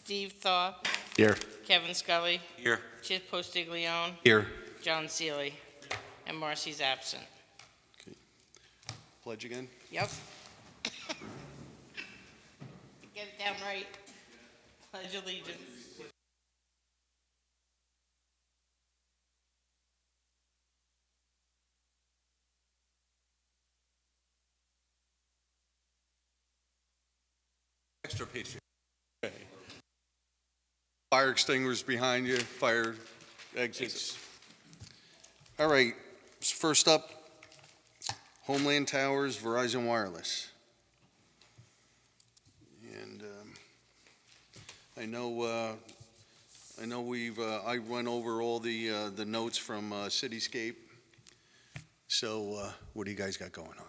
Steve Thaw, Here. Kevin Scully, Here. Chip Postiglione, Here. John Seeley, and Marcy's absent. Pledge again. Yep. Get it down right. Pledge allegiance. Extra pastry. Okay. Fire extinguishers behind you, fire exits. All right, first up, Homeland Towers, Verizon Wireless. And I know I went over all the notes from Cityscape. So what do you guys got going on?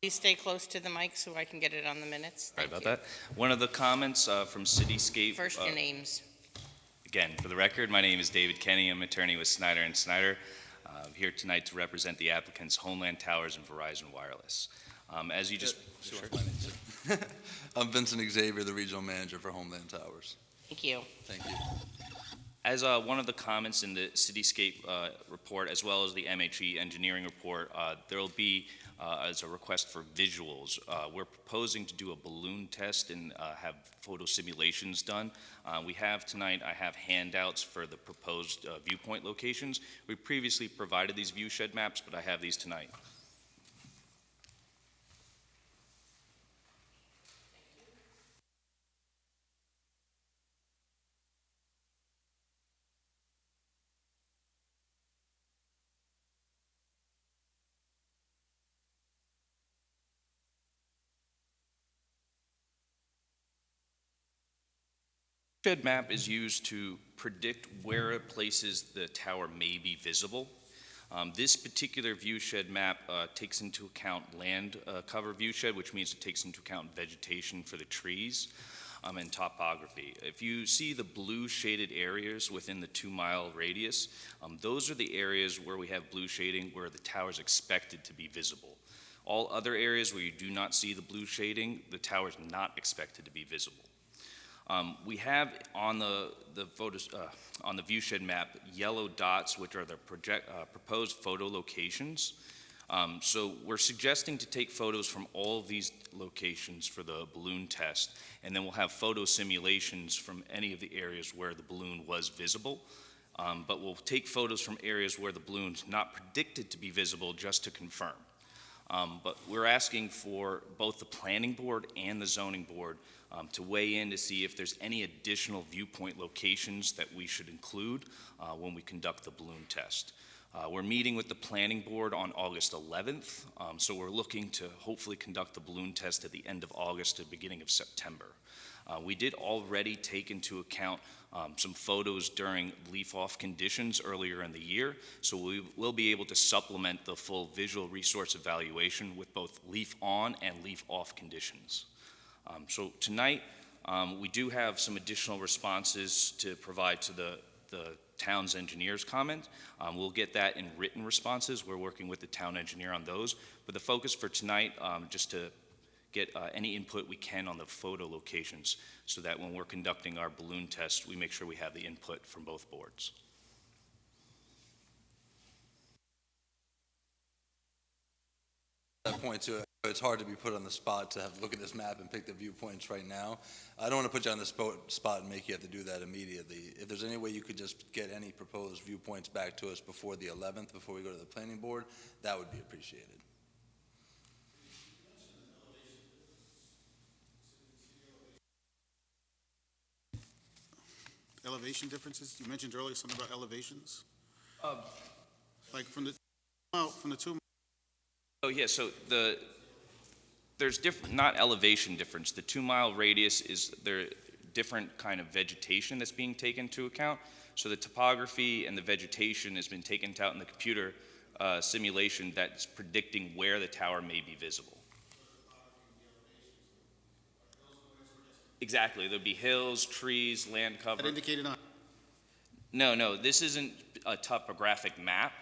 Please stay close to the mic so I can get it on the minutes. Sorry Thank about you. that. One of the comments from Cityscape. First, your names. Again, for the record, my name is David Kenny. I'm attorney with Snyder & Snyder. I'm here tonight to represent the applicants Homeland Towers and Verizon Wireless. As you just... Sure. I'm Vincent Xavier, the regional manager for Homeland Towers. Thank you. Thank you. As one of the comments in the Cityscape report, as well as the MHE engineering report, there will be, as a request for visuals, we're proposing to do a balloon test and have photo simulations done. We have tonight, I have handouts for the proposed viewpoint locations. We previously provided these viewshed maps, but I have these tonight. Viewshed map is used to predict where places the tower may be visible. This particular viewshed map takes into account land cover viewshed, which means it takes into account vegetation for the trees and topography. If you see the blue shaded areas within the 2-mile radius, those are the areas where we have blue shading where the tower is expected to be visible. All other areas where you do not see the blue shading, the tower is not expected to be visible. We have on the photos on the viewshed map yellow dots, which are the proposed photo locations. So we're suggesting to take photos from all of these locations for the balloon test, and then we'll have photo simulations from any of the areas where the balloon was visible. But we'll take photos from areas where the balloon's not predicted to be visible just to confirm. But we're asking for both the planning board and the zoning board to weigh in to see if there's any additional viewpoint locations that we should include when we conduct the balloon test. We're meeting with the planning board on August 11th, so we're looking to hopefully conduct the balloon test at the end of August to the beginning of September. We did already take into account some photos during leaf-off conditions earlier in the year, so we will be able to supplement the full visual resource evaluation with both leaf-on and leaf-off conditions. So tonight, we do have some additional responses to provide to the town's engineer's comment. We'll get that in written responses. We're working with the town engineer on those, but the focus for tonight, just to get any input we can on the photo locations so that when we're conducting our balloon test, we make sure we have the input from both boards. At that point too, it's hard to be put on the spot to have look at this map and pick the viewpoints right now. I don't want to put you on the spot and make you have to do that immediately. If there's any way you could just get any proposed viewpoints back to us before the 11th, before we go to the planning board, that would be appreciated. Elevation differences? You mentioned earlier something about elevations? Like from the two. Oh yeah, so there's different, not elevation difference. The 2-mile radius is there different kind of vegetation that's being taken into account. So the topography and the vegetation has been taken out in the computer simulation that's predicting where the tower may be visible. Exactly, there'll be hills, trees, land cover. That indicated on. No, this isn't a topographic map.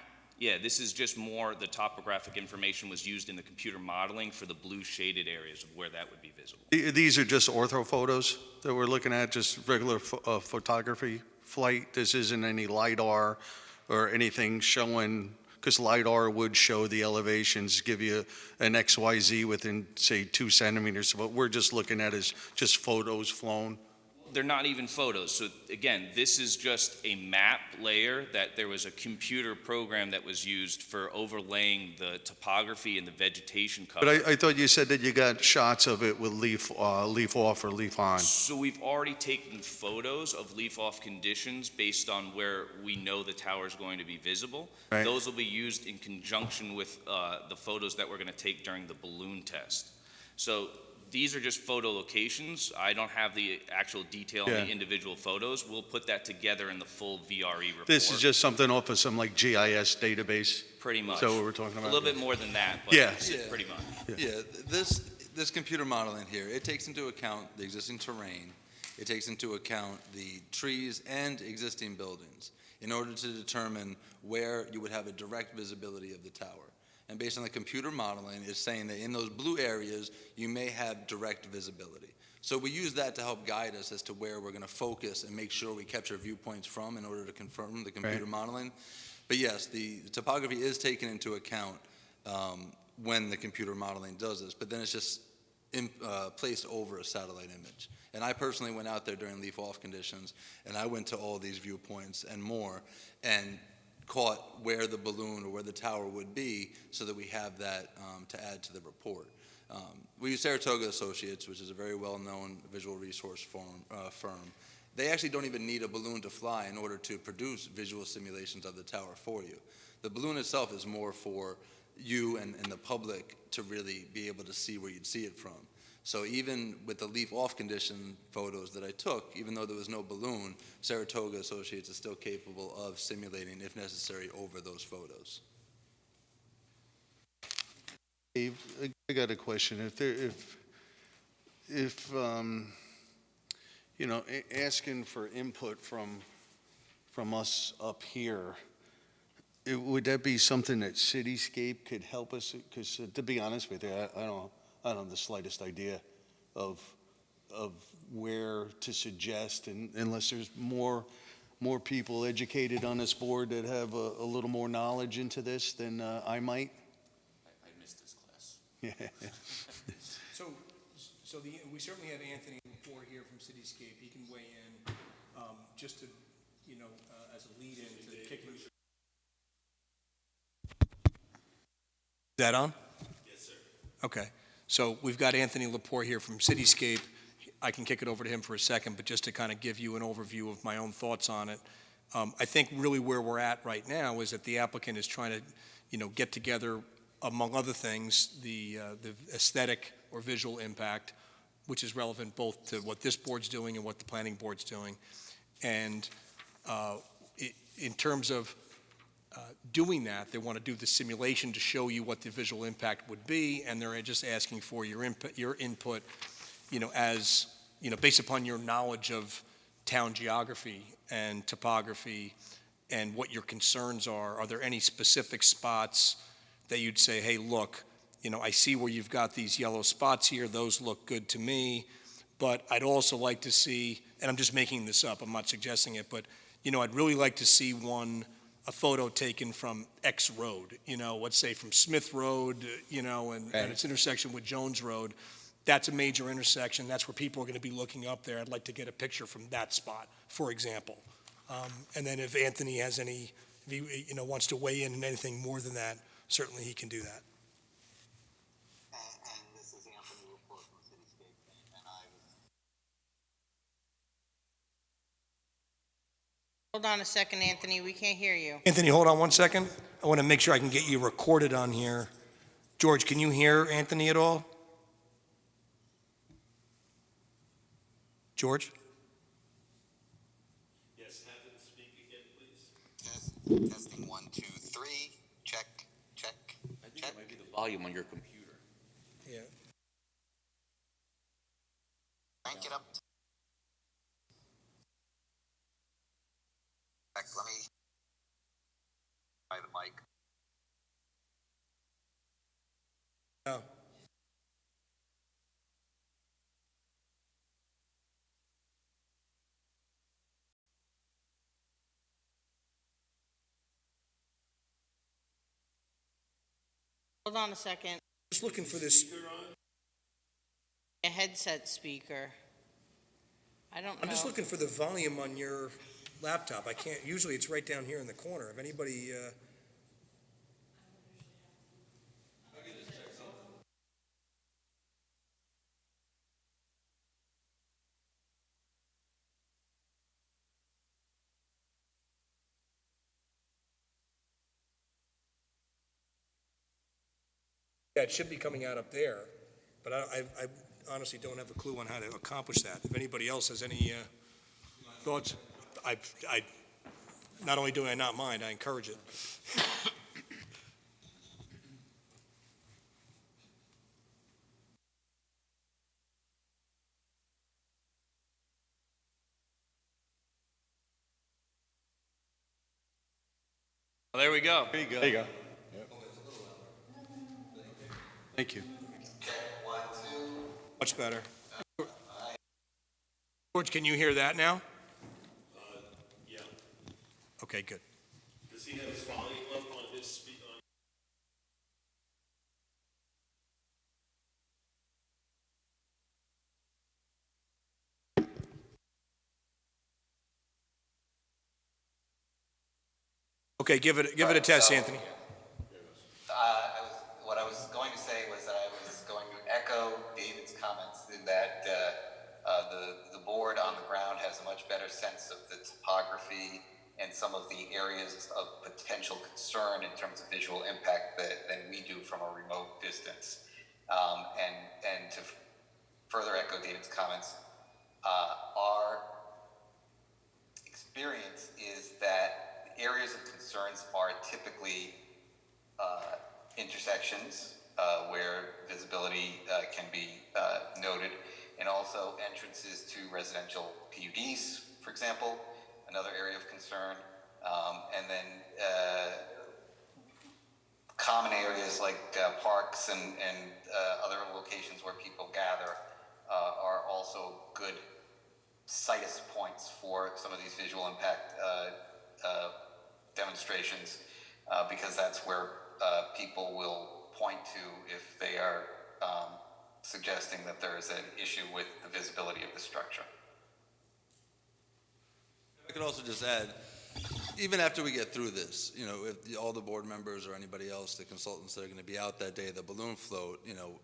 Yeah, this is just more, the topographic information was used in the computer modeling for the blue shaded areas of where that would be visible. These are just ortho photos that we're looking at, just regular photography flight? This isn't any LiDAR or anything showing, because LiDAR would show the elevations, give you an XYZ within, say, 2 centimeters. What we're just looking at is just photos flown. They're not even photos. So again, this is just a map layer that there was a computer program that was used for overlaying the topography and the vegetation cover. But I thought you said that you got shots of it with leaf off or leaf on. So we've already taken photos of leaf-off conditions based on where we know the tower is going to be visible. Right. Those will be used in conjunction with the photos that we're going to take during the balloon test. So these are just photo locations. I don't have the actual detail on Yeah. the individual photos. We'll put that together in the full VRE report. This is just something off of some like GIS database. Pretty much. Is that what we're talking A about? little bit more than that, but Yeah. it's pretty much. Yeah, this computer modeling here, it takes into account the existing terrain, it takes into account the trees and existing buildings in order to determine where you would have a direct visibility of the tower. And based on the computer modeling, it's saying that in those blue areas, you may have direct visibility. So we use that to help guide us as to where we're going to focus and make sure we capture viewpoints from in order to confirm the computer modeling. But yes, the topography is taken into account when the computer modeling does this, but then it's just placed over a satellite image. And I personally went out there during leaf-off conditions, and I went to all these viewpoints and more, and caught where the balloon or where the tower would be so that we have that to add to the report. We use Saratoga Associates, which is a very well-known visual resource firm. They actually don't even need a balloon to fly in order to produce visual simulations of the tower for you. The balloon itself is more for you and the public to really be able to see where you'd see it from. So even with the leaf-off condition photos that I took, even though there was no balloon, Saratoga Associates is still capable of simulating, if necessary, over those photos. Dave, I got a question. If you know, asking for input from us up here, would that be something that Cityscape could help us? Because to be honest with you, I don't have the slightest idea of where to suggest, and unless there's more people educated on this board that have a little more knowledge into this than I might. I missed this class. Yeah. So we certainly have Anthony Lepore here from Cityscape. He can weigh in just to, as a lead-in to kicking. Is that on? Yes, sir. Okay. So we've got Anthony Lepore here from Cityscape. I can kick it over to him for a second, but just to kind of give you an overview of my own thoughts on it. I think really where we're at right now is that the applicant is trying to, get together, among other things, the aesthetic or visual impact, which is relevant both to what this board's doing and what the planning board's doing. And in terms of doing that, they want to do the simulation to show you what the visual impact would be, and they're just asking for your input, as, based upon your knowledge of town geography and topography and what your concerns are. Are there any specific spots that you'd say, hey, look, I see where you've got these yellow spots here, those look good to me, but I'd also like to see, and I'm just making this up, I'm not suggesting it, but, I'd really like to see a photo taken from X road, let's say from Smith Road, and its intersection with Jones Road. That's a major intersection. That's where people are going to be looking up there. I'd like to get a picture from that spot, for example. And then if Anthony has any, if he, wants to weigh in anything more than that, certainly he can do that. And this is Anthony Lepore from Cityscape, and I was Hold on a second, Anthony, we can't hear you. Anthony, hold on one second. I want to make sure I can get you recorded on here. George, can you hear Anthony at all? George? Yes, have him speak again, please. testing 1, 2, 3. Check. I think it might be the volume on your computer. Yeah. Crank it up. Let me try the mic. No. Hold on a second. Just looking for this, A headset speaker. I don't know. I'm just looking for the volume on your laptop. I can't, usually it's right down here in the corner. If anybody, yeah, it should be coming out up there, but I honestly don't have a clue on how to accomplish that. If anybody else has any thoughts, not only do I not mind, I encourage it. Well, there we go. There you go. There you go. Thank you. Much better. George, can you hear that now? Yeah. Okay, good. Does he have his volume up on his Okay, give it a test, Anthony. What I was going to say was that I was going to echo David's comments in that the board on the ground has a much better sense of the topography and some of the areas of potential concern in terms of visual impact than we do from a remote distance. And to further echo David's comments, our experience is that areas of concerns are typically intersections where visibility can be noted, and also entrances to residential PUDs, for example, another area of concern, and then common areas like parks and other locations where people gather are also good situs points for some of these visual impact demonstrations, because that's where people will point to if they are suggesting that there is an issue with the visibility of the structure. I could also just add, even after we get through this, if all the board members or anybody else, the consultants that are going to be out that day, the balloon float,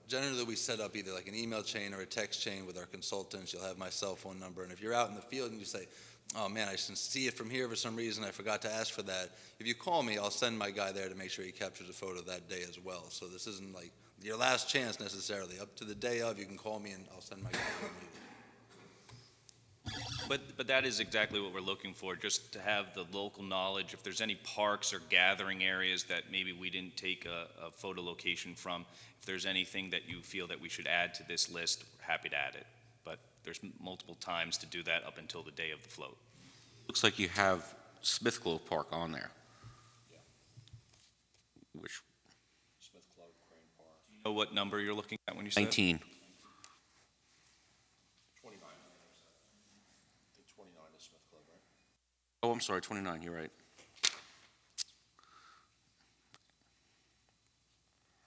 generally we set up either like an email chain or a text chain with our consultants. You'll have my cell phone number. And if you're out in the field and you say, oh man, I can see it from here for some reason, I forgot to ask for that. If you call me, I'll send my guy there to make sure he captures a photo that day as well. So this isn't like your last chance necessarily. Up to the day of, you can call me and I'll send my guy when needed. But that is exactly what we're looking for, just to have the local knowledge. If there's any parks or gathering areas that maybe we didn't take a photo location from, if there's anything that you feel that we should add to this list, we're happy to add it. But there's multiple times to do that up until the day of the float. Looks like you have Smithgrove Park on there. Which, Do you know what number you're looking at when you say 19. 29. I think 29 is Smith Club, right? Oh, I'm sorry, 29, you're right.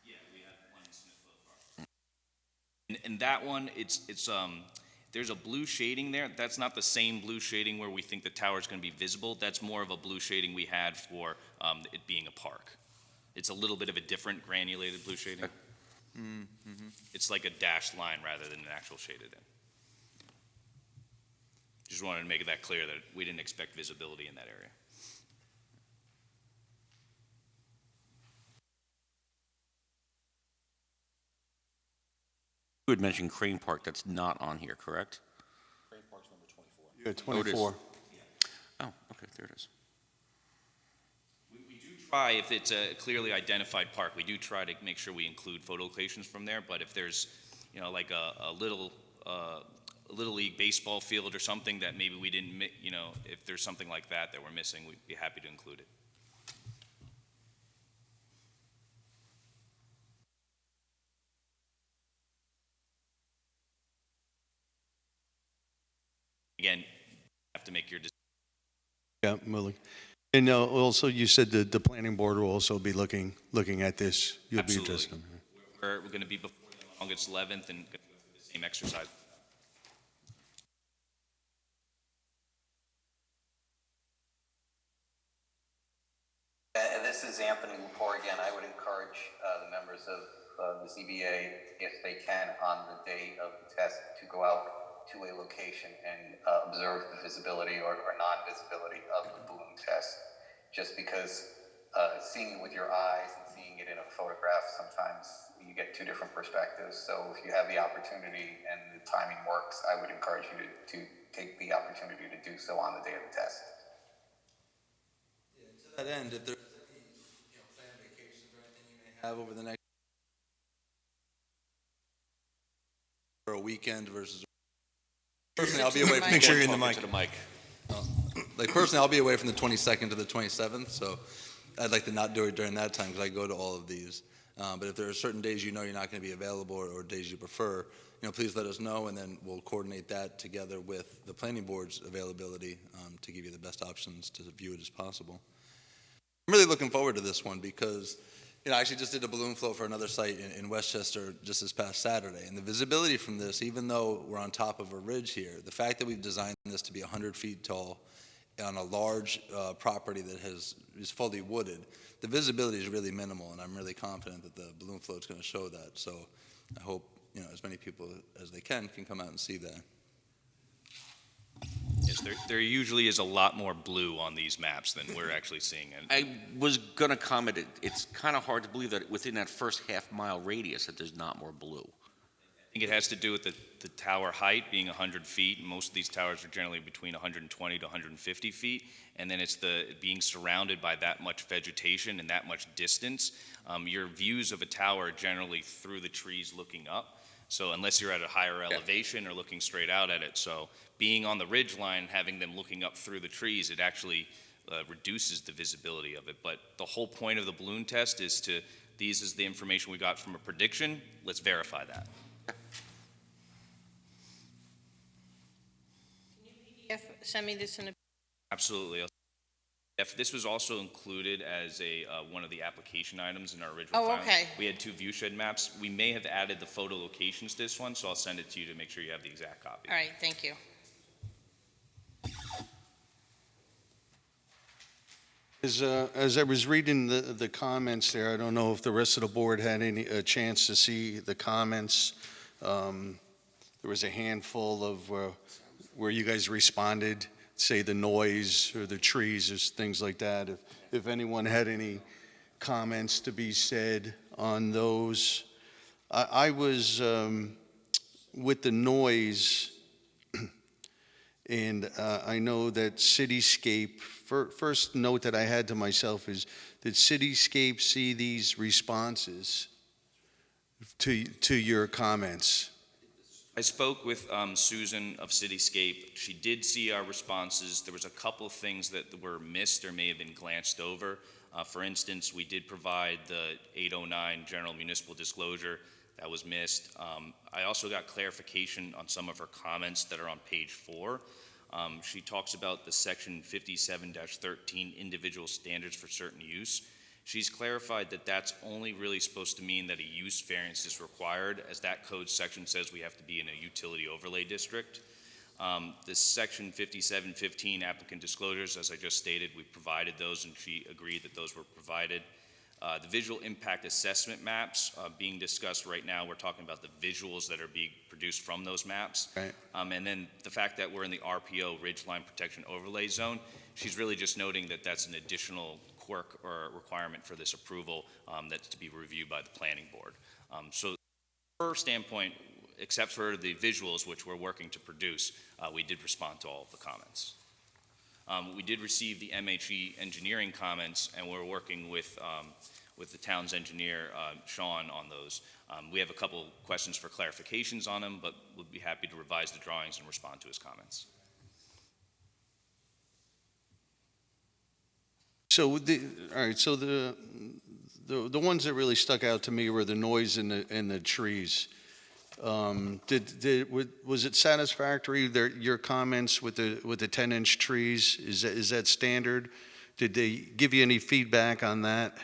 Yeah, we have one in Smithfield Park. And that one, it's there's a blue shading there. That's not the same blue shading where we think the tower's going to be visible. That's more of a blue shading we had for it being a park. It's a little bit of a different granulated blue shading. Okay. It's like a dashed line rather than an actual shaded in. Just wanted to make that clear that we didn't expect visibility in that area. You had mentioned Crane Park, that's not on here, correct? Crane Park's number 24. Yeah, Oh, it is. 24. Oh, okay, there it is. We do try, if it's a clearly identified park, we do try to make sure we include photo locations from there, but if there's, like a little league baseball field or something that maybe we didn't, if there's something like that we're missing, we'd be happy to include it. Again, you have to make your decision. Yeah, Mully. And also, you said the planning board will also be looking at this. You'll be Absolutely. interested. We're going to be before them on August 11th and going to go through the same exercise. And this is Anthony Lepore again. I would encourage the members of the ZBA, if they can, on the day of the test, to go out to a location and observe the visibility or non-visibility of the balloon test. Just because seeing it with your eyes and seeing it in a photograph, sometimes you get two different perspectives. So if you have the opportunity and the timing works, I would encourage you to take the opportunity to do so on the day of the test. To that end, if there's any, planned vacations or anything you may have over the next or a weekend versus personally, I'll be away from Make sure you're in the mic. mic. Like personally, I'll be away from the 22nd to the 27th, so I'd like to not do it during that time because I go to all of these. But if there are certain days you're not going to be available or days you prefer, please let us know, and then we'll coordinate that together with the planning board's availability to give you the best options to view it as possible. I'm really looking forward to this one because, I actually just did a balloon float for another site in Westchester just this past Saturday, and the visibility from this, even though we're on top of a ridge here, the fact that we've designed this to be 100 feet tall on a large property that is fully wooded, the visibility is really minimal, and I'm really confident that the balloon float's going to show that. So I hope as many people as they can come out and see that. Yes, there usually is a lot more blue on these maps than we're actually seeing. And I was going to comment, it's kind of hard to believe that within that first half-mile radius that there's not more blue. I think it has to do with the tower height being 100 feet. Most of these towers are generally between 120 to 150 feet, and then it's being surrounded by that much vegetation and that much distance. Your views of a tower are generally through the trees looking up. So unless you're at a higher elevation or looking straight out at it. So being on the ridge line, having them looking up through the trees, it actually reduces the visibility of it. But the whole point of the balloon test is this is the information we got from a prediction. Let's verify that. Send me this in a. Absolutely. If this was also included as one of the application items in our original Oh, filing. okay. We had 2 viewshed maps. We may have added the photo locations to this one, so I'll send it to you to make sure you have the exact copy. All right, thank you. As I was reading the comments there, I don't know if the rest of the board had a chance to see the comments. There was a handful of where you guys responded, say the noise or the trees or things like that. If anyone had any comments to be said on those. I was with the noise, and I know that Cityscape, first note that I had to myself is, did Cityscape see these responses to your comments? I spoke with Susan of Cityscape. She did see our responses. There was a couple of things that were missed or may have been glanced over. For instance, we did provide the 809 general municipal disclosure. That was missed. I also got clarification on some of her comments that are on page 4. She talks about the section 57-13 individual standards for certain use. She's clarified that that's only really supposed to mean that a use variance is required, as that code section says we have to be in a utility overlay district. The section 57-15 applicant disclosures, as I just stated, we provided those, and she agreed that those were provided. The visual impact assessment maps being discussed right now, we're talking about the visuals that are being produced from those maps. Right. And then the fact that we're in the RPO Ridgeline Protection Overlay Zone, she's really just noting that that's an additional quirk or requirement for this approval that's to be reviewed by the planning board. So from her standpoint, except for the visuals, which we're working to produce, we did respond to all of the comments. We did receive the MHE engineering comments, and we're working with the town's engineer, Sean, on those. We have a couple questions for clarifications on them, but we'll be happy to revise the drawings and respond to his comments. So, all right, so the ones that really stuck out to me were the noise and the trees. Was it satisfactory, your comments with the 10-inch trees? Is that standard? Did they give you any feedback on that?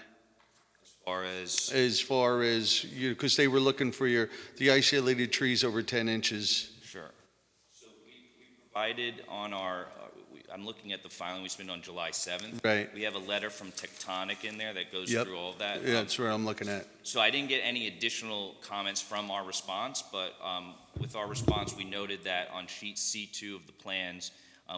As far as, because they were looking for the isolated trees over 10 inches. Sure. So we provided on our, I'm looking at the filing we submitted on July 7th. Right. We have a letter from Tectonic in there that goes Yep. through all of that. Yeah, that's what I'm looking at. So I didn't get any additional comments from our response, but with our response, we noted that on sheet C2 of the plans,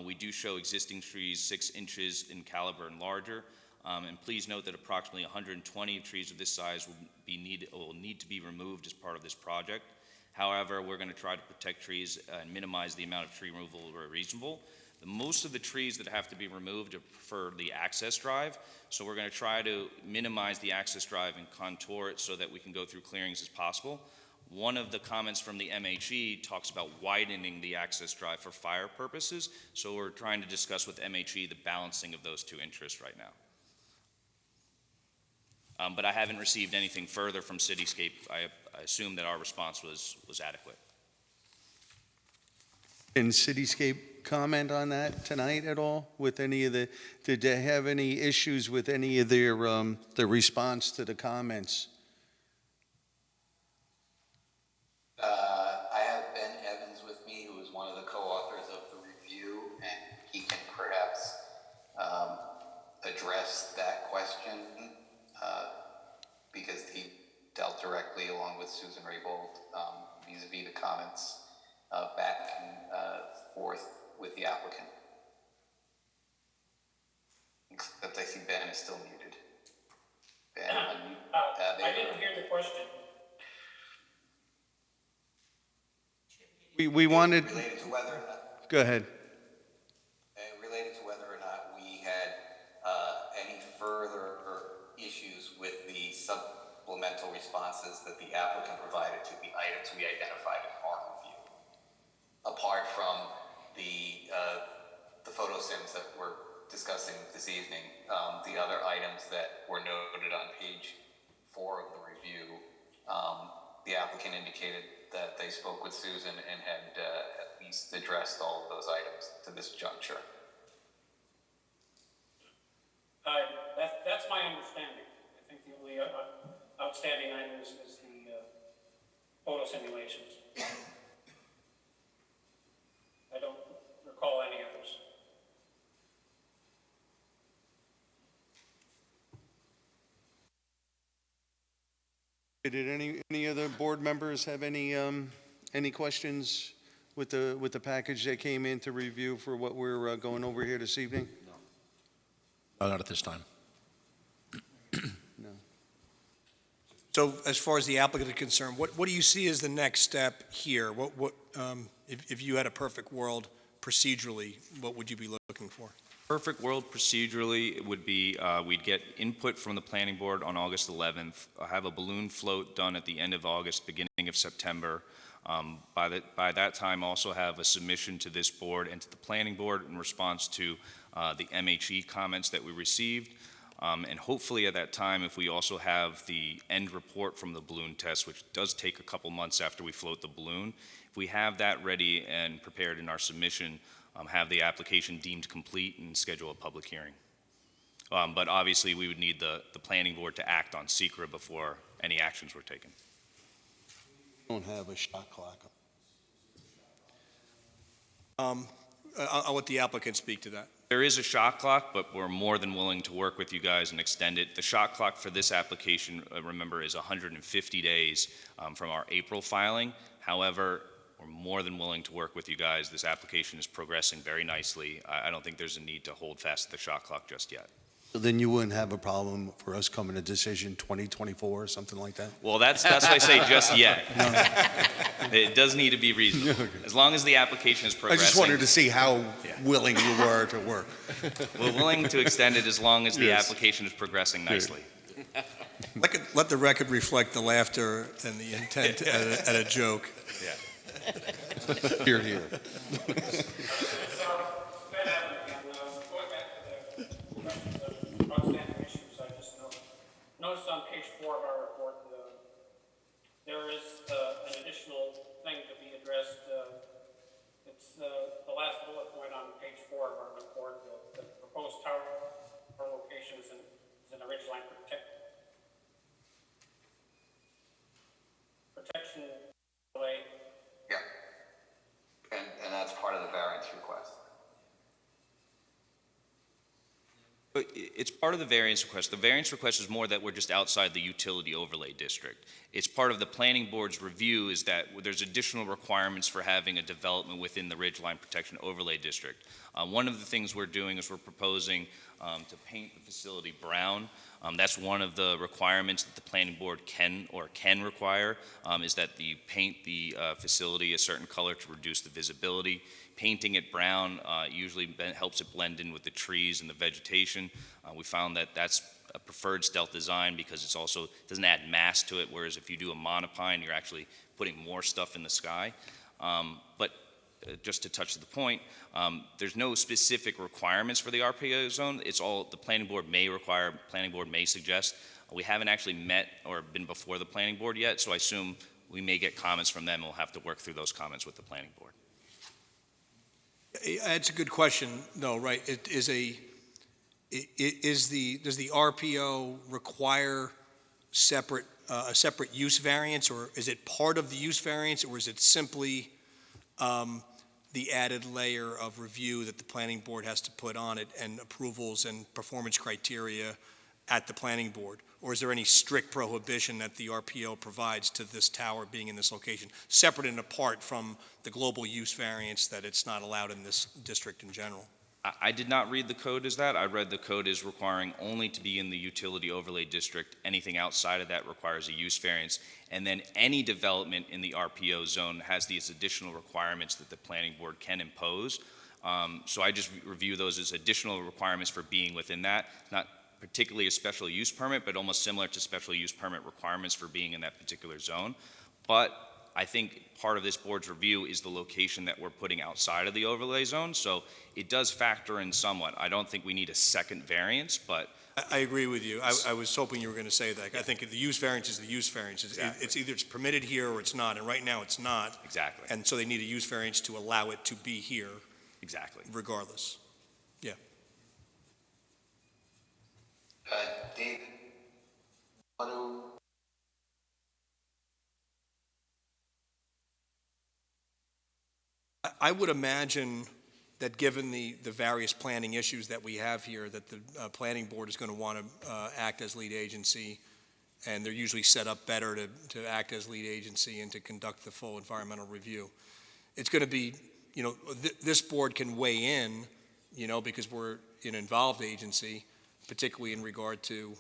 we do show existing trees 6 inches in caliber and larger. And please note that approximately 120 trees of this size will need to be removed as part of this project. However, we're going to try to protect trees and minimize the amount of tree removal where reasonable. Most of the trees that have to be removed are for the access drive, so we're going to try to minimize the access drive and contour it so that we can go through clearings as possible. One of the comments from the MHE talks about widening the access drive for fire purposes, so we're trying to discuss with MHE the balancing of those two interests right now. But I haven't received anything further from Cityscape. I assume that our response was adequate. Can Cityscape comment on that tonight at all? With any of did they have any issues with any of their response to the comments? I have Ben Evans with me, who is one of the co-authors of the review, and he can perhaps address that question because he dealt directly along with Susan Raybould vis-a-vis the comments back and forth with the applicant. Except I see Ben is still muted. Ben, unmute. I didn't hear the question. We wanted. Related to whether or not. Go ahead. Related to whether or not we had any further issues with the supplemental responses that the applicant provided to the items we identified in our review. Apart from the photo sims that we're discussing this evening, the other items that were noted on page 4 of the review, the applicant indicated that they spoke with Susan and had at least addressed all of those items to this juncture. That's my understanding. I think the only outstanding item is the photo simulations. I don't recall any others. Did any other board members have any questions with the package that came in to review for what we're going over here this evening? No, not at this time. No. So as far as the applicant is concerned, what do you see as the next step here? If you had a perfect world procedurally, what would you be looking for? Perfect world procedurally, it would be, we'd get input from the planning board on August 11th, have a balloon float done at the end of August, beginning of September. By that time, also have a submission to this board and to the planning board in response to the MHE comments that we received. And hopefully at that time, if we also have the end report from the balloon test, which does take a couple months after we float the balloon, if we have that ready and prepared in our submission, have the application deemed complete and schedule a public hearing. But obviously, we would need the planning board to act on SECRA before any actions were taken. We don't have a shot clock. I'll let the applicant speak to that. There is a shot clock, but we're more than willing to work with you guys and extend it. The shot clock for this application, remember, is 150 days from our April filing. However, we're more than willing to work with you guys. This application is progressing very nicely. I don't think there's a need to hold fast to the shot clock just yet. So then you wouldn't have a problem for us coming to decision 2024 or something like that? Well, that's why I say just yet. It does need to be reasonable. As long as the application is I progressing. just wanted to see how willing you were to work. We're willing to extend it as long as the Yes. application is progressing nicely. Let the record reflect the laughter and the intent at a joke. Yeah. Here, here. Going back to the questions of outstanding issues, I just noticed on page 4 of our report, there is an additional It's part of the variance request. The variance request is more that we're just outside the utility overlay district. It's part of the planning board's review is that there's additional requirements for having a development within the Ridgeline Protection Overlay District. One of the things we're doing is we're proposing to paint the facility brown. That's one of the requirements that the planning board can require, is that you paint the facility a certain color to reduce the visibility. Painting it brown usually helps it blend in with the trees and the vegetation. We found that that's a preferred stealth design because it's also doesn't add mass to it, whereas if you do a monopine, you're actually putting more stuff in the sky. But just to touch the point, there's no specific requirements for the RPO zone. It's all the planning board may require, planning board may suggest. We haven't actually met or been before the planning board yet, so I assume we may get comments from them. We'll have to work through those comments with the planning board. That's a good question, though, right? Does the RPO require a separate use variance, or is it part of the use variance, or is it simply the added layer of review that the planning board has to put on it and approvals and performance criteria at the planning board? Or is there any strict prohibition that the RPO provides to this tower being in this location, separate and apart from the global use variance that it's not allowed in this district in general? I did not read the code as that. I read the code as requiring only to be in the utility overlay district. Anything outside of that requires a use variance. And then any development in the RPO zone has these additional requirements that the planning board can impose. So I just review those as additional requirements for being within that, not particularly a special use permit, but almost similar to special use permit requirements for being in that particular zone. But I think part of this board's review is the location that we're putting outside of the overlay zone, so it does factor in somewhat. I don't think we need a second variance, but... I agree with you. I was hoping you were going to say that. I think the use variance is the use variance. Exactly. It's either it's permitted here or it's not, and right now it's not. Exactly. And so they need a use variance to allow it to be here. Exactly. Regardless. Yeah. David, I would imagine that given the various planning issues that we have here, that the planning board is going to want to act as lead agency, and they're usually set up better to act as lead agency and to conduct the full environmental review. It's going to be, this board can weigh in, because we're an involved agency, particularly in regard to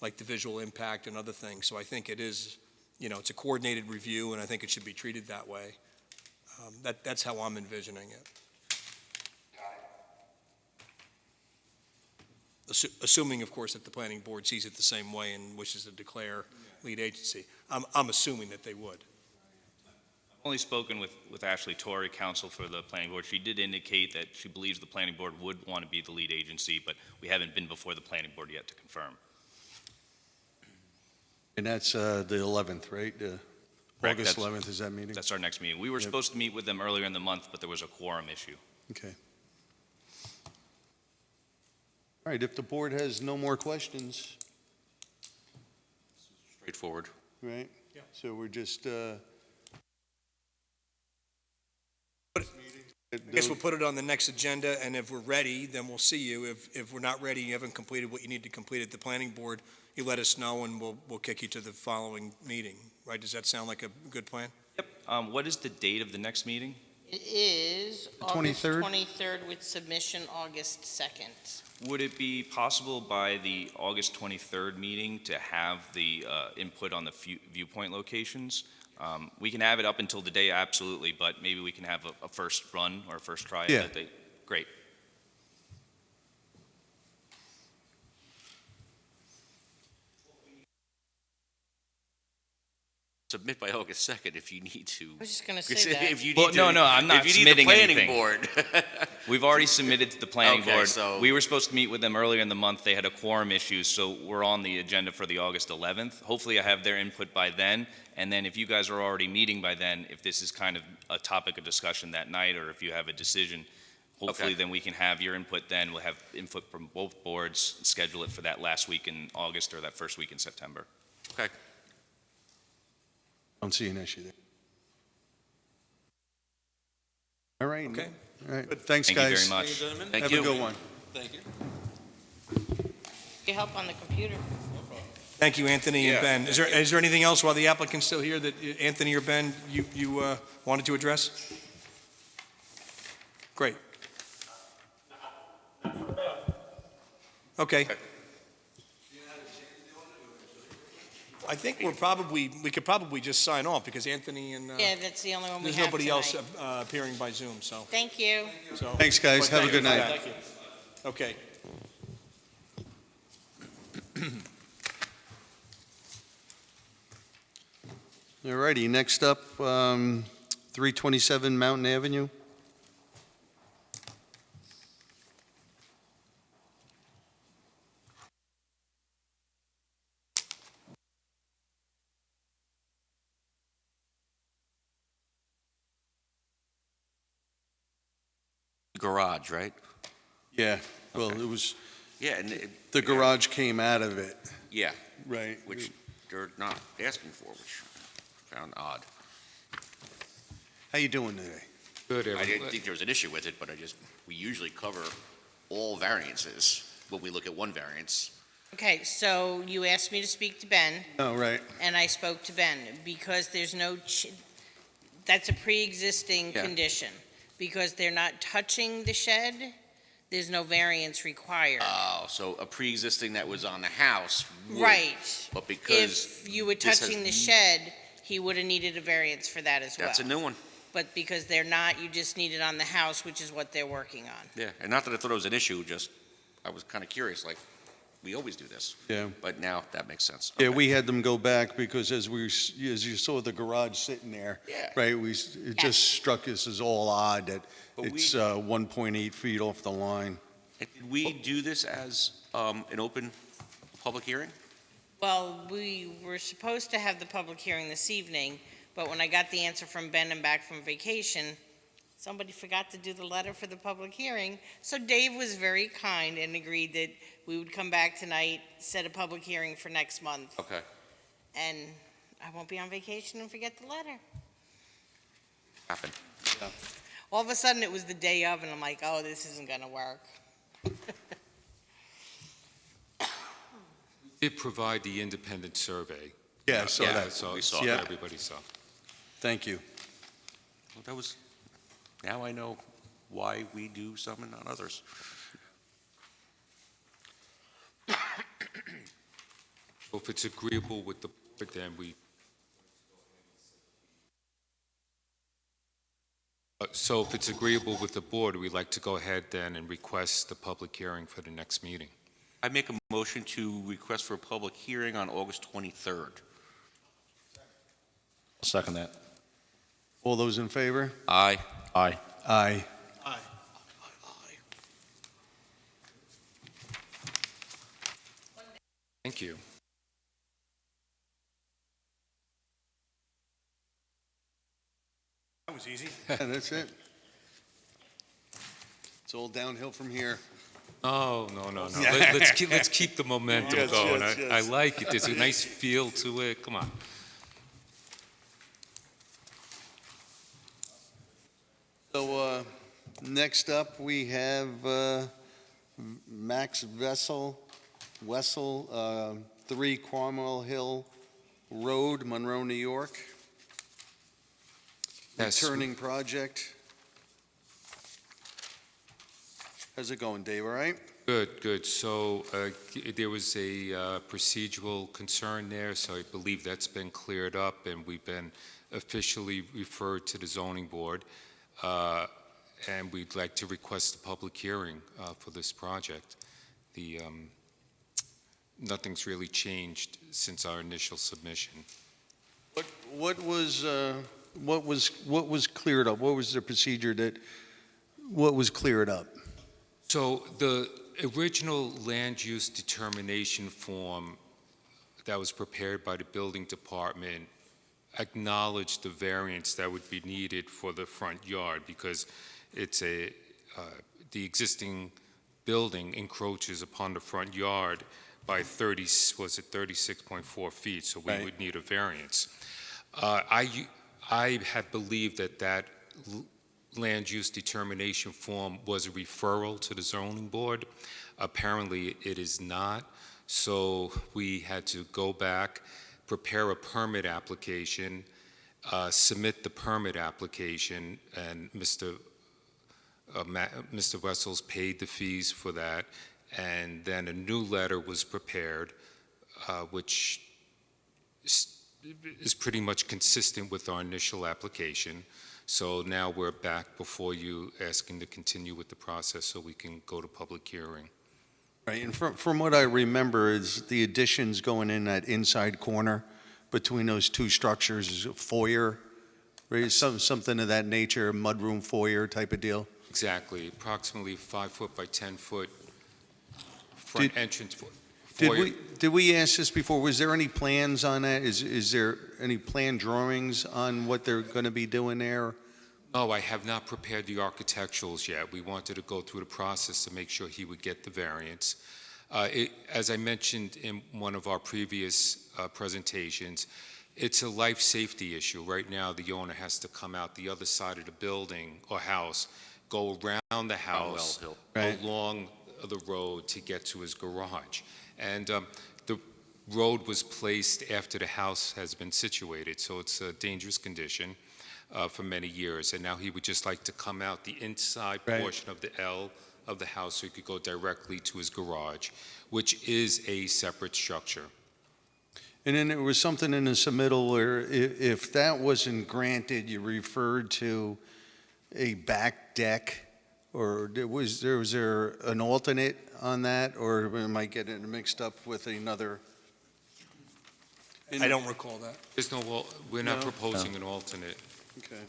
like the visual impact and other things. So I think it is, it's a coordinated review, and I think it should be treated that way. That's how I'm envisioning it. Assuming, of course, that the planning board sees it the same way and wishes to declare lead agency. I'm assuming that they would. I've only spoken with Ashley Torrey, counsel for the planning board. She did indicate that she believes the planning board would want to be the lead agency, but we haven't been before the planning board yet to confirm. And that's the 11th, right? Correct, August 11th is that meeting? That's our next meeting. We were supposed to meet with them earlier in the month, but there was a quorum issue. Okay. All right, if the board has no more questions, Straightforward. right? Yeah. So we're just, I guess we'll put it on the next agenda, and if we're ready, then we'll see you. If we're not ready, you haven't completed what you need to complete at the planning board, you let us know, and we'll kick you to the following meeting, right? Does that sound like a good plan? Yep. What is the date of the next meeting? It is The August 23rd? 23rd with submission August 2nd. Would it be possible by the August 23rd meeting to have the input on the viewpoint locations? We can have it up until the day, absolutely, but maybe we can have a first run or a first try. Yeah. Great. Submit by August 2nd if you need to. I was just going to say that. If you Well, need no, to, no, I'm not if you need the submitting planning anything. board. We've already submitted to the planning Okay, board. so- We were supposed to meet with them earlier in the month. They had a quorum issue, so we're on the agenda for the August 11th. Hopefully I have their input by then, and then if you guys are already meeting by then, if this is kind of a topic of discussion that night, or if you have a decision, hopefully Okay. then we can have your input then. We'll have input from both boards, schedule it for that last week in August or that first week in September. Okay. don't see an issue there. All right. Okay. All right, thanks, Thank you guys. very much. Gentlemen. Thank Have you. a good one. Thank you. Your help on the computer. Thank you, Anthony and Ben. Is there anything else while the applicant's still here that Anthony or Ben, you wanted to address? Great. Okay. I think we could probably just sign off because Anthony and, Yeah, that's the only one we there's have nobody else tonight. appearing by Zoom, so. Thank you. Thanks, guys. Have a Thank you good for night. that. Thank you. Okay. All righty, next up, 327 Mountain Avenue. Garage, right? Yeah, well, it was, Yeah, and the garage came out of it, yeah, right? which they're not asking for, which I found odd. How you doing today? Good, I didn't think there was an issue with it, but we usually cover all variances when we look at one variance. Okay, so you asked me to speak to Ben, Oh, right. and I spoke to Ben, because there's no, that's a pre-existing Yeah. condition. Because they're not touching the shed, there's no variance required. Oh, so a pre-existing that was on the house would. Right. But because If you were this has- touching the shed, he would have needed a variance for that as well. that's a new one. But because they're not, you just need it on the house, which is what they're working on. Yeah, and not that I thought it was an issue, just, I was kind of curious, like, we always do this, Yeah. but now that makes sense. Yeah, Okay. we had them go back because as you saw the garage sitting there, Yeah. right, it just struck us as all odd that But it's 1.8 feet off the line. Did we do this as an open public hearing? Well, we were supposed to have the public hearing this evening, but when I got the answer from Ben and back from vacation, somebody forgot to do the letter for the public hearing. So Dave was very kind and agreed that we would come back tonight, set a public hearing for next month. Okay. And I won't be on vacation and forget the letter. Happened. All of a sudden, it was the day of, and I'm like, oh, this isn't gonna work. Did provide the independent survey. Yeah, so Yeah. that, So we saw that. everybody saw. thank you. Well, that was, now I know why we do some and not others. If it's agreeable with the board, then so if it's agreeable with the board, we'd like to go ahead then and request the public hearing for the next meeting. I make a motion to request for a public hearing on August 23rd. I'll second that. All those in favor? Aye. Aye. Aye. Thank you. That was easy. Yeah, that's it. It's all downhill from here. Oh, no. Let's keep the momentum Yes, going. yes, I yes. like it. There's a nice feel to it. Come on. So, next up, we have Max Wessel, 3 Cromwell Hill Road, Monroe, New York. Yes. Returning project. How's it going, Dave, all right? Good. So there was a procedural concern there, so I believe that's been cleared up, and we've been officially referred to the zoning board. And we'd like to request a public hearing for this project. Nothing's really changed since our initial submission. What was cleared up? What was the procedure what was cleared up? So the original land use determination form that was prepared by the building department acknowledged the variance that would be needed for the front yard because it's the existing building encroaches upon the front yard by 36.4 feet, so we Right. would need a variance. I had believed that land use determination form was a referral to the zoning board. Apparently, it is not. So we had to go back, prepare a permit application, submit the permit application, and Mr. Wessels paid the fees for that, and then a new letter was prepared, which is pretty much consistent with our initial application. So now we're back before you asking to continue with the process so we can go to public hearing. Right, and from what I remember is the additions going in that inside corner between those two structures is a foyer, right? Something of that nature, mudroom foyer type of deal? Exactly, approximately 5 foot by 10 foot front entrance foyer. Did we ask this before? Was there any plans on that? Is there any plan drawings on what they're going to be doing there? No, I have not prepared the architecturals yet. We wanted to go through the process to make sure he would get the variance. As I mentioned in one of our previous presentations, it's a life safety issue. Right now, the owner has to come out the other side of the building or house, go around the house, Right. along the road to get to his garage. And the road was placed after the house has been situated, so it's a dangerous condition for many years. And now he would just like to come out the inside Right. portion of the L of the house so he could go directly to his garage, which is a separate structure. And then there was something in the submittal where if that wasn't granted, you referred to a back deck, or was there an alternate on that, or am I getting it mixed up with another? I don't recall that. There's no, we're not No? proposing an alternate. Okay.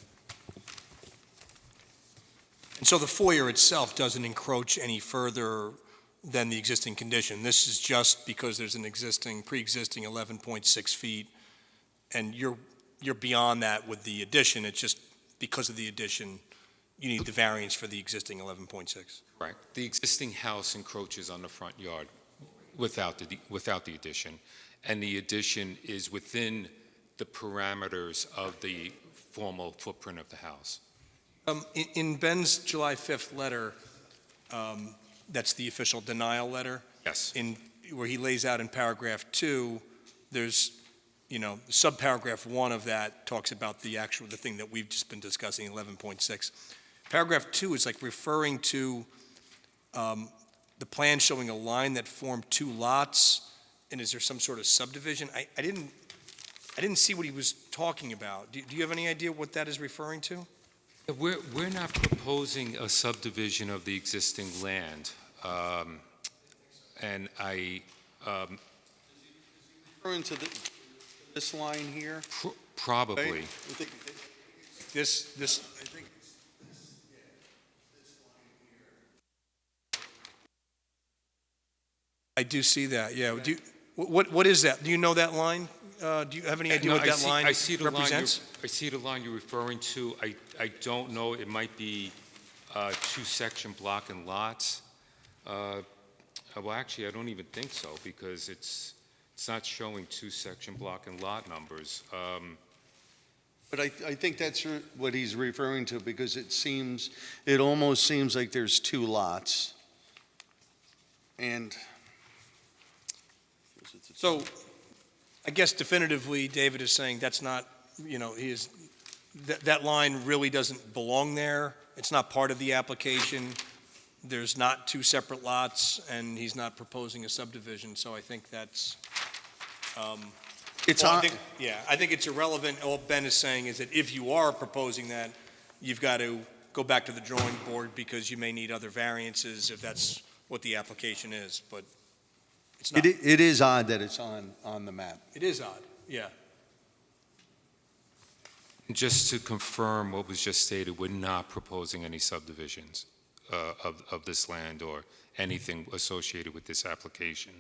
And so the foyer itself doesn't encroach any further than the existing condition. This is just because there's an pre-existing 11.6 feet, and you're beyond that with the addition. It's just because of the addition, you need the variance for the existing 11.6. Right. The existing house encroaches on the front yard without the addition, and the addition is within the parameters of the formal footprint of the house. In Ben's July 5th letter, that's the official denial letter, Yes. where he lays out in paragraph 2, there's, subparagraph 1 of that talks about the thing that we've just been discussing, 11.6. Paragraph 2 is like referring to the plan showing a line that formed 2 lots, and is there some sort of subdivision? I didn't see what he was talking about. Do you have any idea what that is referring to? We're not proposing a subdivision of the existing land, and I Referring to this line here? probably. Right? I think- This, I think I do see that, yeah. What is that? Do you know that line? Do you have any idea No, what that line I see the line represents? I see the line you're referring to. I don't know. It might be 2-section block and lots. Well, actually, I don't even think so, because it's not showing 2-section block and lot numbers. But I think that's what he's referring to, because it almost seems like there's 2 lots. And. So, I guess definitively, David is saying that's not, that line really doesn't belong there. It's not part of the application. There's not 2 separate lots, and he's not proposing a subdivision, so I think that's, It's well, on, I think it's irrelevant. All Ben is saying is that if you are proposing that, you've got to go back to the drawing board because you may need other variances if that's what the application is, but it's not. it is odd that it's on the map. It is odd, yeah. Just to confirm what was just stated, we're not proposing any subdivisions of this land or anything associated with this application.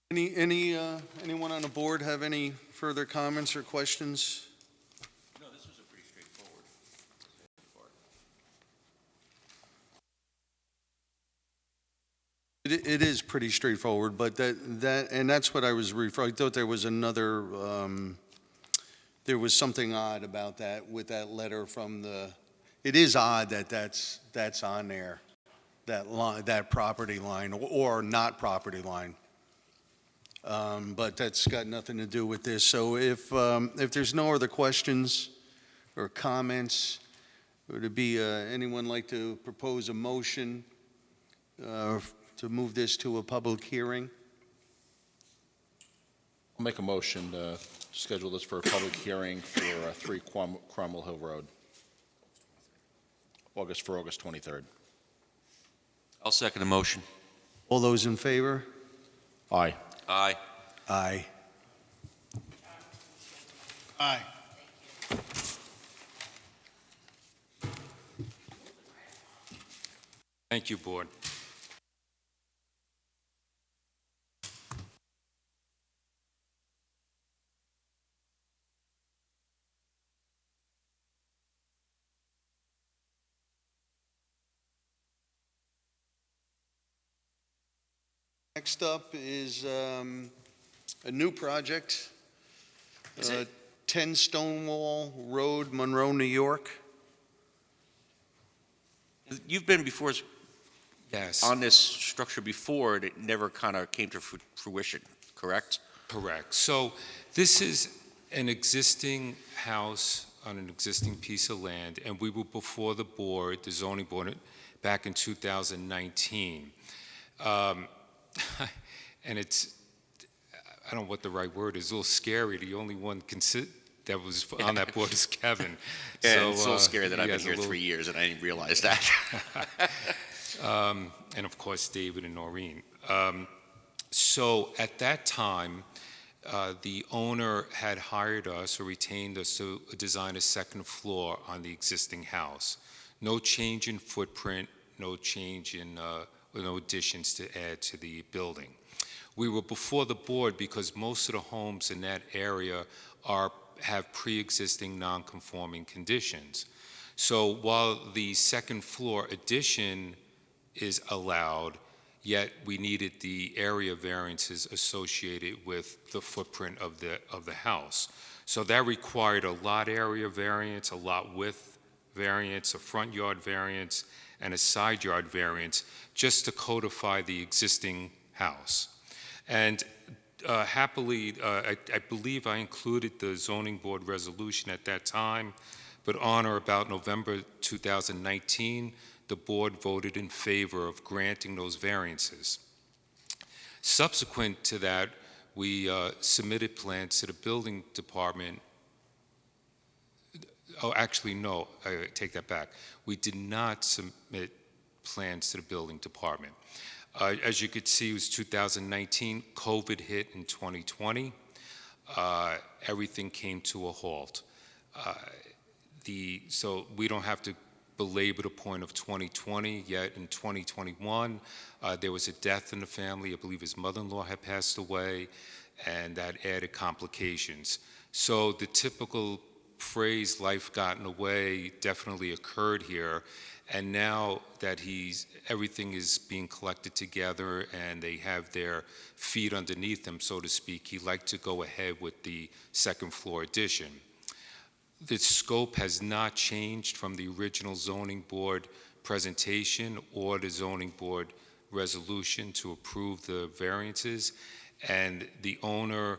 Anyone on the board have any further comments or questions? No, this was a pretty straightforward part. It is pretty straightforward, but and that's what I was referring, I thought there was another there was something odd about that with that letter from it is odd that that's on there, that line, that property line, or not property line. But that's got nothing to do with this. So if there's no other questions or comments, would it be, anyone like to propose a motion to move this to a public hearing? I'll make a motion to schedule this for a public hearing for 3 Cromwell Hill Road, August 23rd. I'll second the motion. All those in favor? Aye. Aye. Aye. Aye. Thank you, Board. Next up is a new project. Is it? 10 Stonewall Road, Monroe, New York. You've been before us Yes. on this structure before, and it never kind of came to fruition, correct? Correct. So this is an existing house on an existing piece of land, and we were before the board, the zoning board, back in 2019. And it's, I don't know what the right word is, a little scary. The only one that was on that board is Kevin. Yeah, So, it's so scary that I've he been has a here little- 3 years and I didn't realize that. And of course, David and Noreen. So at that time, the owner had hired us or retained us to design a second floor on the existing house. No change in footprint, no change in, no additions to add to the building. We were before the board because most of the homes in that area have pre-existing non-conforming conditions. So while the second floor addition is allowed, yet we needed the area variances associated with the footprint of the house. So that required a lot area variance, a lot width variance, a front yard variance, and a side yard variance, just to codify the existing house. And happily, I believe I included the zoning board resolution at that time, but on or about November 2019, the board voted in favor of granting those variances. Subsequent to that, we submitted plans to the building department. Oh, actually, no, I take that back. We did not submit plans to the building department. As you could see, it was 2019. COVID hit in 2020. Everything came to a halt. So we don't have to belabor the point of 2020, yet in 2021, there was a death in the family. I believe his mother-in-law had passed away, and that added complications. So the typical phrase, life got in the way, definitely occurred here. And now that everything is being collected together and they have their feet underneath them, so to speak, he'd like to go ahead with the second floor addition. The scope has not changed from the original zoning board presentation or the zoning board resolution to approve the variances. And the owner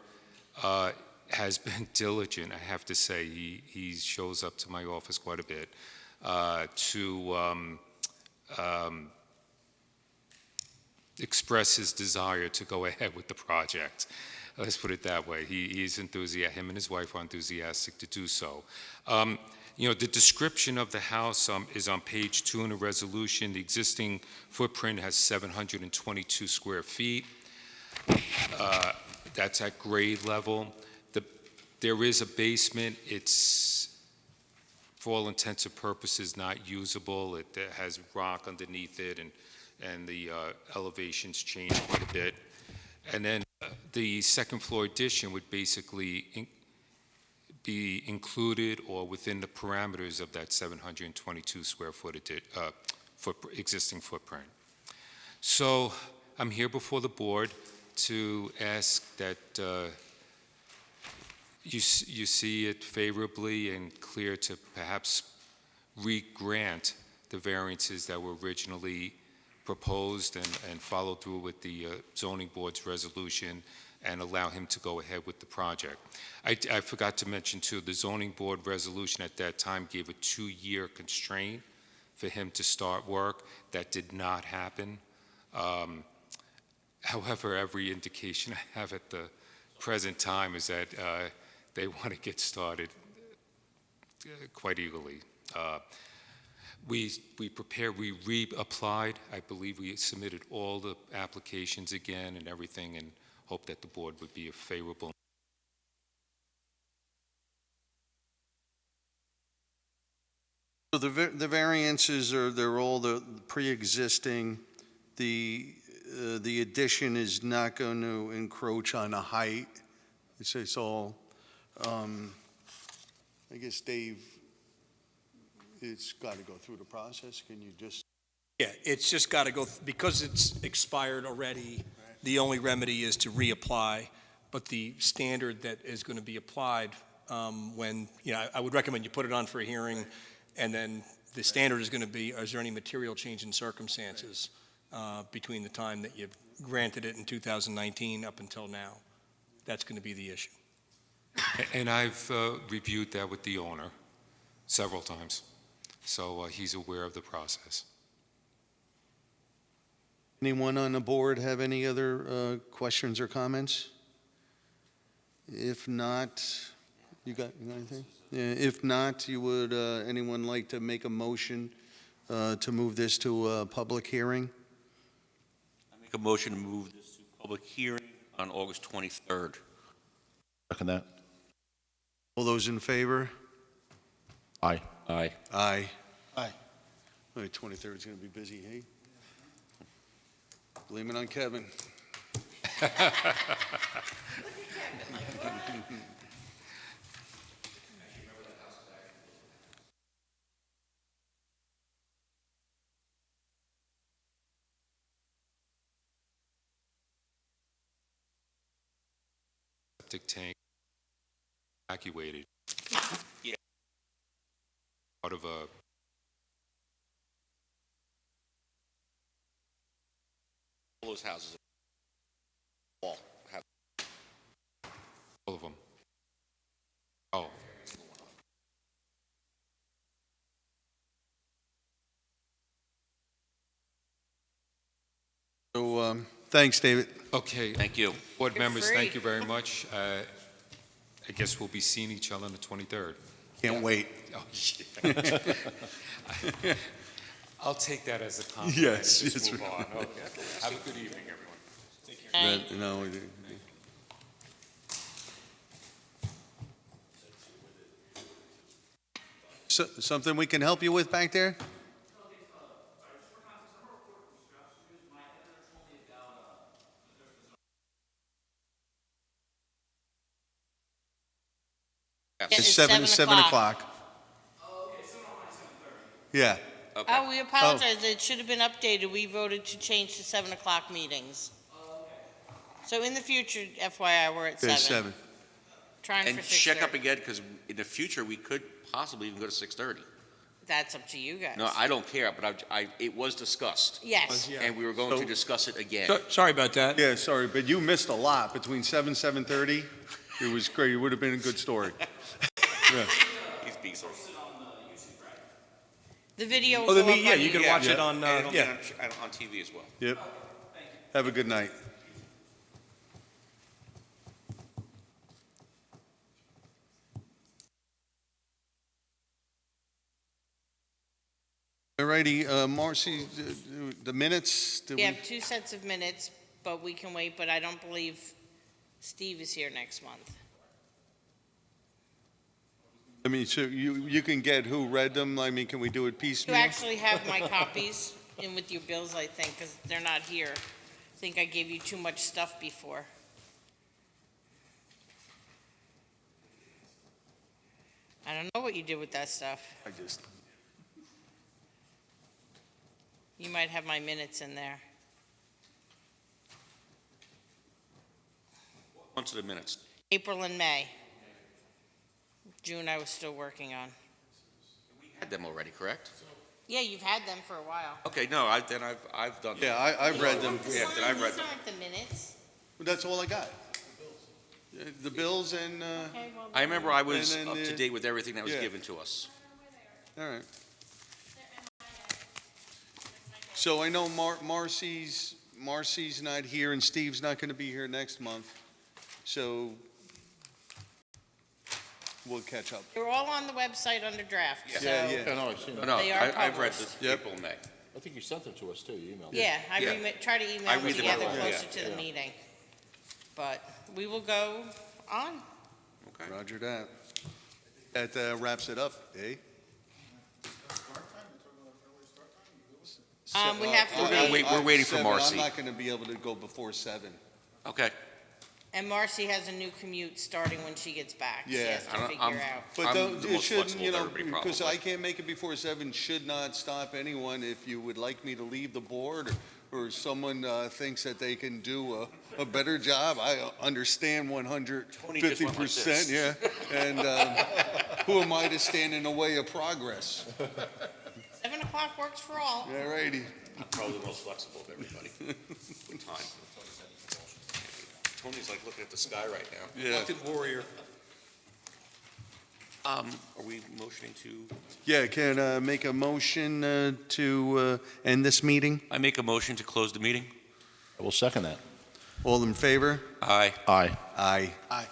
has been diligent, I have to say. He shows up to my office quite a bit to express his desire to go ahead with the project. Let's put it that way. He's enthusiastic. Him and his wife are enthusiastic to do so. The description of the house is on page 2 in the resolution. The existing footprint has 722 square feet. That's at grade level. There is a basement. It's, for all intents and purposes, not usable. It has rock underneath it, and the elevations change quite a bit. And then the second floor addition would basically be included or within the parameters of that 722 square foot existing footprint. So I'm here before the board to ask that you see it favorably and clear to perhaps re-grant the variances that were originally proposed and follow through with the zoning board's resolution and allow him to go ahead with the project. I forgot to mention too, the zoning board resolution at that time gave a 2-year constraint for him to start work. That did not happen. However, every indication I have at the present time is that they want to get started quite eagerly. We reapplied. I believe we submitted all the applications again and everything, and hope that the board would be favorable. So the variances they're all the pre-existing. The addition is not going to encroach on the height. It's all, I guess, Dave, it's got to go through the process. Can you just? Yeah, it's just got to go, because it's expired already, the only remedy is to reapply, but the standard that is going to be applied when, I would recommend you put it on for a hearing, and then the standard is going to be, is there any material change in circumstances between the time that you've granted it in 2019 up until now? That's going to be the issue. And I've reviewed that with the owner several times, so he's aware of the process. Anyone on the board have any other questions or comments? If not, you got anything? Yeah, if not, would anyone like to make a motion to move this to a public hearing? I make a motion to move this to public hearing on August 23rd. Second that. All those in favor? Aye. Aye. Aye. Aye. All right, 23rd is going to be busy, hey? Blame it on Kevin. Septic tank evacuated. Yeah. Out of a All those houses. All have. all of them. Oh. So, thanks, David. Okay. Thank you. Board You're members, free. thank you very much. I guess we'll be seeing each other on the 23rd. Can't wait. Oh, yeah. I'll take that as a compliment. Yes, and just yes. move on. Okay. Have a good evening, everyone. Aye. No, something we can help you with back there? Yeah, It's it's 7 7 o'clock. Yeah. Oh, we apologize. It should have been updated. We voted to change to 7 o'clock meetings. So in the future, FYI, we're at 7. It's 7. Trying for And 6:30. check up again, because in the future, we could possibly even go to 6:30. That's up to you guys. No, I don't care, but it was discussed. Yes. And we were going to discuss it again. Sorry about that. Yeah, sorry, but you missed a lot between 7:30. It was great. It would have been a good story. Yeah. He's being so. The video will Oh, go then, up yeah, on you can YouTube. watch it Yeah. on, And it'll be yeah. on TV as well. Yep. Have a good night. All righty, Marcy, the minutes? We have 2 sets of minutes, but we can wait, but I don't believe Steve is here next month. I mean, so you can get who read them? I mean, can we do it You piecemeal? actually have my copies in with your bills, I think, because they're not here. I think I gave you too much stuff before. I don't know what you did with that stuff. I just, You might have my minutes in there. On to the minutes. April and May. June I was still working on. We had them already, correct? Yeah, you've had them for a while. Okay, no, I've done. Yeah, I've read them. The Yeah, then I sign, read these them. aren't the minutes. That's all I got. The bills and, Okay, well, I remember I was And then up to the- date with everything that was yeah. given to us. all right. So I know Marcy's not here and Steve's not going to be here next month. So we'll catch up. They're all on the website under draft, so. Yeah, yeah. Yeah, no, I've seen No, it. no, They are I've read published. this Yep. April, May. I think you sent them to us, too. You emailed them. Yeah, I Yeah. try to email I them read them together all, closer yeah, to the yeah. meeting. But we will go on. Okay. Roger that. That wraps it up, eh? We have to wait, We're waiting for 7, Marcy. I'm not going to be able to go before 7. Okay. and Marcy has a new commute starting when she gets back. She Yeah. has to I don't- figure I'm- out. But I'm don't- the it most shouldn't, flexible you of know, everybody, because probably. I can't make it before 7, should not stop anyone. If you would like me to leave the board, or someone thinks that they can do a better job, I understand 150%, yeah. And who am I to stand in the way of progress? 7 o'clock works for all. Yeah, righty. I'm probably the most flexible of everybody with time. Tony's like looking at the sky right now. Yeah. warrior. Are we motioning to? Yeah, can I make a motion to end this meeting? I make a motion to close the meeting? I will second that. All in favor? Aye. Aye. Aye. Aye.